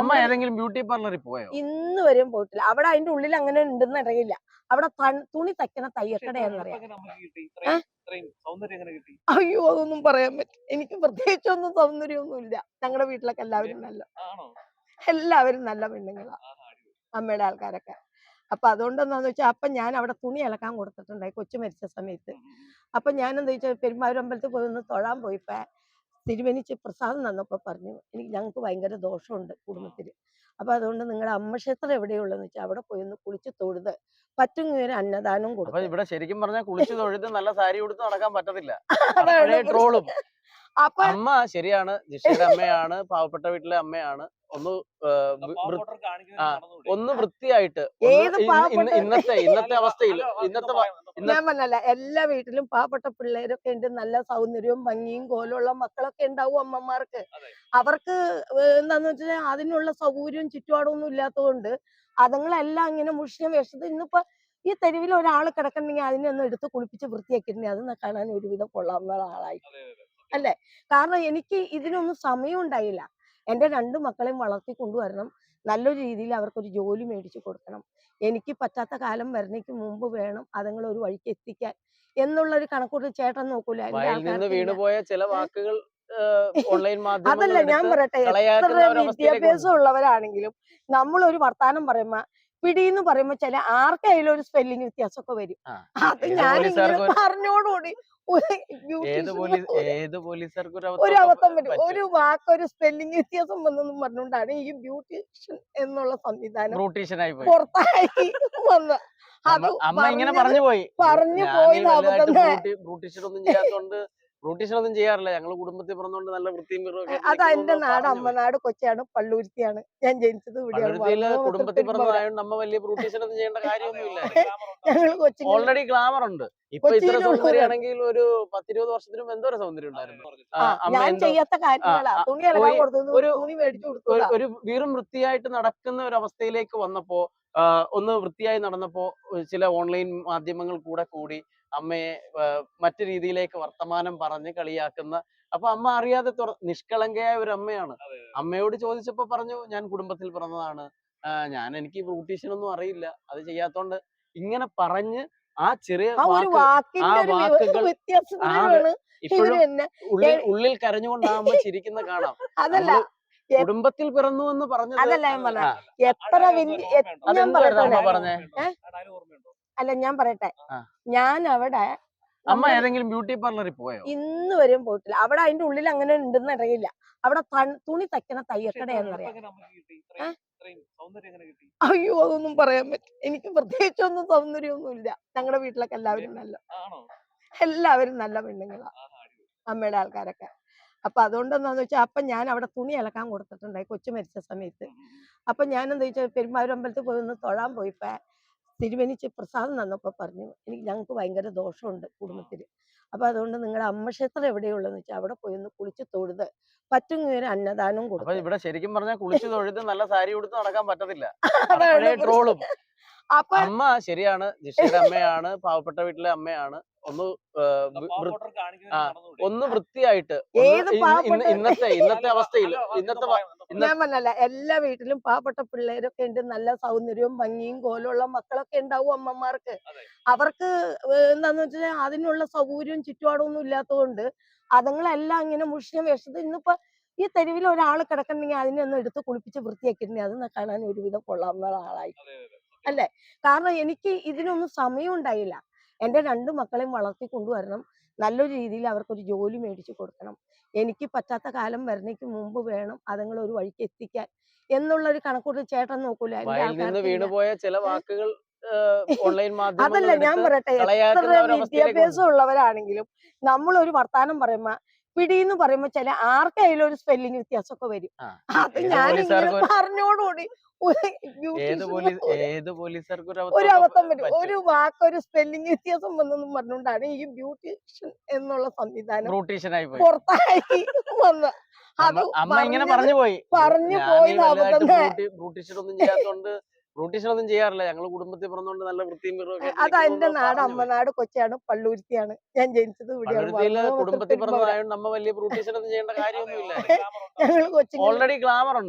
അമ്മ ഏതെങ്കിലും ബ്യൂട്ടി പാർലറിൽ പോയോ? ഇന്ന് വരെയും പോയിട്ടില്ല. അവിടെ അതിന്റെ ഉള്ളിൽ അങ്ങനെ ഉണ്ടെന്ന് അറിയില്ല. അവിടെ തുണി തയ്ക്കണ തയ്യക്കടയാന്നറിയാം. അയ്യോ, അതൊന്നും പറയാൻ പറ്റില്ല. എനിക്ക് പ്രത്യേകിച്ചൊന്നും സൗന്ദര്യമൊന്നും ഇല്ല. ഞങ്ങളുടെ വീട്ടിലൊക്കെ എല്ലാവരും നല്ല പെണ്ണുങ്ങളാ, അമ്മയുടെ ആൾക്കാരൊക്കെ. അപ്പൊ അതുകൊണ്ടെന്താന്ന് വെച്ചാൽ അപ്പൊ ഞാൻ അവിടെ തുണി അലക്കാൻ കൊടുത്തിട്ടുണ്ടായി കൊച്ചു മരിച്ച സമയത്ത്. അപ്പൊ ഞാൻ എന്താ വെച്ചാൽ പെരുമ്പാവൂരമ്പലത്തിൽ പോയി ഒന്ന് തൊഴാൻ പോയിപ്പോ തിരുവനിച്ച് പ്രസാദം തന്നപ്പോ പറഞ്ഞു, ഞങ്ങൾക്ക് ഭയങ്കര ദോഷമുണ്ട് കുടുംബത്തില്. അപ്പൊ അതുകൊണ്ട് നിങ്ങളുടെ അമ്മക്ഷേത്രം എവിടെയുള്ളതെന്ന് വെച്ചാൽ അവിടെ പോയി ഒന്ന് കുളിച്ച് തൊഴുത് പറ്റുമെങ്കിൽ ഒരു അന്നദാനം അപ്പൊ കൊടുക്കും. ഇവിടെ ശരിക്കും പറഞ്ഞാൽ കുളിച്ചു തൊഴുത് നല്ല സാരി ഉടുത്ത് നടക്കാൻ പറ്റത്തില്ല. അതാണ് ട്രോളും. അപ്പൊ അമ്മ ശരിയാണ്, ജിഷയുടെ അമ്മയാണ്, പാവപ്പെട്ട വീട്ടിലെ അമ്മയാണ്. ഒന്ന് ഒന്ന് വൃത്തിയായിട്ട് ഏത് പാവപ്പെട്ട ഇന്നത്തെ അവസ്ഥയിൽ ഞാൻ പറഞ്ഞല്ല, എല്ലാ വീട്ടിലും പാവപ്പെട്ട പിള്ളേരൊക്കെ ഉണ്ട്, നല്ല സൗന്ദര്യവും ഭംഗിയും കോലുള്ള മക്കളൊക്കെ ഉണ്ടാവും അമ്മമാർക്ക്. അവർക്ക് എന്താന്ന് വെച്ചാൽ അതിനുള്ള സൗകര്യവും ചുറ്റുപാടും ഒന്നും ഇല്ലാത്തതുകൊണ്ട് അതുങ്ങളെല്ലാം ഇങ്ങനെ മുഷിഞ്ഞ വേഷത്തിൽ ഇന്നിപ്പോ ഈ തെരുവിൽ ഒരാൾ കിടക്കണമെങ്കിൽ അതിനെ ഒന്ന് എടുത്ത് കുളിപ്പിച്ച് വൃത്തിയാക്കിയിട്ടുണ്ടെങ്കിൽ അതൊന്ന് കാണാൻ ഒരുവിധം കൊള്ളാവുന്ന ആളായി അല്ലേ. കാരണം എനിക്ക് ഇതിനൊന്നും സമയം ഉണ്ടായില്ല. എൻ്റെ 2 മക്കളെയും വളർത്തി കൊണ്ടുവരണം, നല്ലൊരു രീതിയിൽ അവർക്കൊരു ജോലി മേടിച്ചു കൊടുക്കണം. എനിക്ക് പറ്റാത്ത കാലം വരുന്നേക്ക് മുമ്പ് വേണം അതുങ്ങൾ ഒരു വഴിക്ക് എത്തിക്കാൻ എന്നുള്ളൊരു കണക്കൂട്ട് ചേട്ടൻ നോക്കൂല. വീണുപോയ ചില വാക്കുകൾ ഓൺലൈൻ അതല്ല ഞാൻ പറയട്ടെ, എത്ര വിദ്യാഭ്യാസം ഉള്ളവരാണെങ്കിലും നമ്മളൊരു വർത്താനം പറയുമ്പോ പിടിന്ന് പറയുമ്പോ ചില ആർക്കായാലും ഒരു സ്പെല്ലിംഗ് വ്യത്യാസമൊക്കെ വരും. അത് ഞാൻ പറഞ്ഞോടുകൂടി ഒരു അബദ്ധം വരും. ഒരു വാക്കൊരു സ്പെല്ലിംഗ് വ്യത്യാസം വന്നെന്നും പറഞ്ഞുകൊണ്ടാണ് ഈ ബ്യൂട്ടീഷ്യൻ എന്നുള്ള സംവിധാനം പുറത്തായി വന്ന. അത് പറഞ്ഞു പോയത് അബദ്ധം. ബ്യൂട്ടീഷ്യനൊന്നും ചെയ്യാറില്ല. ഞങ്ങൾ കുടുംബത്തിൽ പറഞ്ഞുകൊണ്ട് നല്ല വൃത്തിയും അതാ എന്റെ നാട്, അമ്മനാട് കൊച്ചിയാണ്, പള്ളൂരുത്തിയാണ്. ഞാൻ ജനിച്ചത് ഇവിടെയാണ്. കുടുംബത്തിൽ പറഞ്ഞതായോണ്ട് നമ്മ വലിയ ബ്യൂട്ടീഷ്യനൊന്നും ചെയ്യേണ്ട കാര്യമൊന്നുമില്ല. ഞങ്ങൾ കൊച്ചി ഓൾറെഡി ഗ്ലാമർ ഉണ്ട്. ഇപ്പൊ ഇത്ര സൗന്ദര്യമാണെങ്കിൽ ഒരു 10-20 വർഷത്തിനും എന്തോരം സൗന്ദര്യം ഉണ്ടായിരുന്നു. ഞാൻ ചെയ്യാത്ത കാര്യങ്ങളാ. തുണി അലക്കാൻ കൊടുത്തു, തുണി മേടിച്ചു കൊടുത്തു. ഒരു വീറും വൃത്തിയായിട്ട് നടക്കുന്ന ഒരു അവസ്ഥയിലേക്ക് വന്നപ്പോ, ഒന്ന് വൃത്തിയായി നടന്നപ്പോ ചില ഓൺലൈൻ മാധ്യമങ്ങൾ കൂടി അമ്മയെ മറ്റു രീതിയിലേക്ക് വർത്തമാനം പറഞ്ഞ് കളിയാക്കുന്ന. അപ്പൊ അമ്മ അറിയാതെ നിഷ്കളങ്കയായ ഒരു അമ്മയാണ്. അമ്മയോട് ചോദിച്ചപ്പോ പറഞ്ഞു, ഞാൻ കുടുംബത്തിൽ പിറന്നതാണ്, എനിക്ക് ബ്യൂട്ടീഷ്യൻ ഒന്നും അറിയില്ല, അത് ചെയ്യാത്തോണ്ട് ഇങ്ങനെ പറഞ്ഞ് ആ ചെറിയ വാക്കുകൾ ഇപ്പോഴും ഉള്ളിൽ കരഞ്ഞുകൊണ്ട് ആ അമ്മ ചിരിക്കുന്ന കാണാം. അതല്ല കുടുംബത്തിൽ പിറന്നു എന്ന് പറഞ്ഞത് അതല്ല ഞാൻ പറഞ്ഞ എത്ര പറഞ്ഞേ. അല്ല ഞാൻ പറയട്ടെ, ഞാൻ അവിടെ അമ്മ ഏതെങ്കിലും ബ്യൂട്ടി പാർലറിൽ പോയോ? ഇന്ന് വരെയും പോയിട്ടില്ല. അവിടെ അതിന്റെ ഉള്ളിൽ അങ്ങനെ ഉണ്ടെന്ന് അറിയില്ല. അവിടെ തുണി തയ്ക്കണ തയ്യക്കടയാന്നറിയാം. അയ്യോ, അതൊന്നും പറയാൻ പറ്റില്ല. എനിക്ക് പ്രത്യേകിച്ചൊന്നും സൗന്ദര്യമൊന്നും ഇല്ല. ഞങ്ങളുടെ വീട്ടിലൊക്കെ എല്ലാവരും നല്ല പെണ്ണുങ്ങളാ, അമ്മയുടെ ആൾക്കാരൊക്കെ. അപ്പൊ അതുകൊണ്ടെന്താന്ന് വെച്ചാൽ അപ്പൊ ഞാൻ അവിടെ തുണി അലക്കാൻ കൊടുത്തിട്ടുണ്ടായി കൊച്ചു മരിച്ച സമയത്ത്. അപ്പൊ ഞാൻ എന്താ വെച്ചാൽ പെരുമ്പാവൂരമ്പലത്തിൽ പോയി ഒന്ന് തൊഴാൻ പോയിപ്പോ തിരുവനിച്ച് പ്രസാദം തന്നപ്പോ പറഞ്ഞു, ഞങ്ങൾക്ക് ഭയങ്കര ദോഷമുണ്ട് കുടുംബത്തില്. അപ്പൊ അതുകൊണ്ട് നിങ്ങളുടെ അമ്മക്ഷേത്രം എവിടെയുള്ളതെന്ന് വെച്ചാൽ അവിടെ പോയി ഒന്ന് കുളിച്ച് തൊഴുത് പറ്റുമെങ്കിൽ ഒരു അന്നദാനം കൊടുക്കും. ഇവിടെ ശരിക്കും പറഞ്ഞാൽ കുളിച്ചു തൊഴുത് നല്ല സാരി ഉടുത്ത് നടക്കാൻ പറ്റത്തില്ല. ട്രോളും. അപ്പൊ അമ്മ ശരിയാണ്, ജിഷയുടെ അമ്മയാണ്, പാവപ്പെട്ട വീട്ടിലെ അമ്മയാണ്. ഒന്ന് വൃത്തിയായിട്ട് ഇന്നത്തെ അവസ്ഥയിൽ ഞാൻ പറഞ്ഞല്ല, എല്ലാ വീട്ടിലും പാവപ്പെട്ട പിള്ളേരൊക്കെ ഉണ്ട്, നല്ല സൗന്ദര്യവും ഭംഗിയും കോലുള്ള മക്കളൊക്കെ ഉണ്ടാവും അമ്മമാർക്ക്. അവർക്ക് എന്താന്ന് വെച്ചാൽ അതിനുള്ള സൗകര്യവും ചുറ്റുപാടും ഒന്നും ഇല്ലാത്തതുകൊണ്ട് അതുങ്ങളെല്ലാം ഇങ്ങനെ മുഷിഞ്ഞ വേഷത്തിൽ ഇന്നിപ്പോ ഈ തെരുവിൽ ഒരാൾ കിടക്കണമെങ്കിൽ അതിനെ ഒന്ന് എടുത്ത് കുളിപ്പിച്ച് വൃത്തിയാക്കിയിട്ടുണ്ടെങ്കിൽ അതൊന്ന് കാണാൻ ഒരുവിധം കൊള്ളാവുന്ന ആളായി അല്ലേ. കാരണം എനിക്ക് ഇതിനൊന്നും സമയം ഉണ്ടായില്ല. എൻ്റെ 2 മക്കളെയും വളർത്തി കൊണ്ടുവരണം, നല്ലൊരു രീതിയിൽ അവർക്കൊരു ജോലി മേടിച്ചു കൊടുക്കണം. എനിക്ക് പറ്റാത്ത കാലം വരുന്നേക്ക് മുമ്പ് വേണം അതുങ്ങൾ ഒരു വഴിക്ക് എത്തിക്കാൻ എന്നുള്ളൊരു കണക്കൂട്ട് ചേട്ടൻ നോക്കൂല. വീണുപോയ ചില വാക്കുകൾ അതല്ല ഞാൻ പറയട്ടെ, എത്ര വിദ്യാഭ്യാസം ഉള്ളവരാണെങ്കിലും നമ്മളൊരു വർത്താനം പറയുമ്പോ പിടിന്ന് പറയുമ്പോ ചില ആർക്കായാലും ഒരു സ്പെല്ലിംഗ് വ്യത്യാസമൊക്കെ വരും. അത് ഞാൻ പറഞ്ഞോടുകൂടി ഒരു അബദ്ധം വരും. ഒരു വാക്കൊരു സ്പെല്ലിംഗ് വ്യത്യാസം വന്നെന്നും പറഞ്ഞുകൊണ്ടാണ് ഈ ബ്യൂട്ടീഷ്യൻ എന്നുള്ള സംവിധാനം പുറത്തായി വന്ന. അത് പറഞ്ഞു പോയത് അബദ്ധം. ബ്യൂട്ടീഷ്യനൊന്നും ചെയ്യാറില്ല. ഞങ്ങൾ കുടുംബത്തിൽ പറഞ്ഞുകൊണ്ട് നല്ല വൃത്തിയും അതാ എന്റെ നാട്, അമ്മനാട് കൊച്ചിയാണ്, പള്ളൂരുത്തിയാണ്. ഞാൻ ജനിച്ചത് ഇവിടെയാണ്. കുടുംബത്തിൽ പറഞ്ഞതായോണ്ട് നമ്മ വലിയ ബ്യൂട്ടീഷ്യനൊന്നും ചെയ്യേണ്ട കാര്യമൊന്നുമില്ല. ഞങ്ങൾ കൊച്ചി ഓൾറെഡി ഗ്ലാമർ ഉണ്ട്.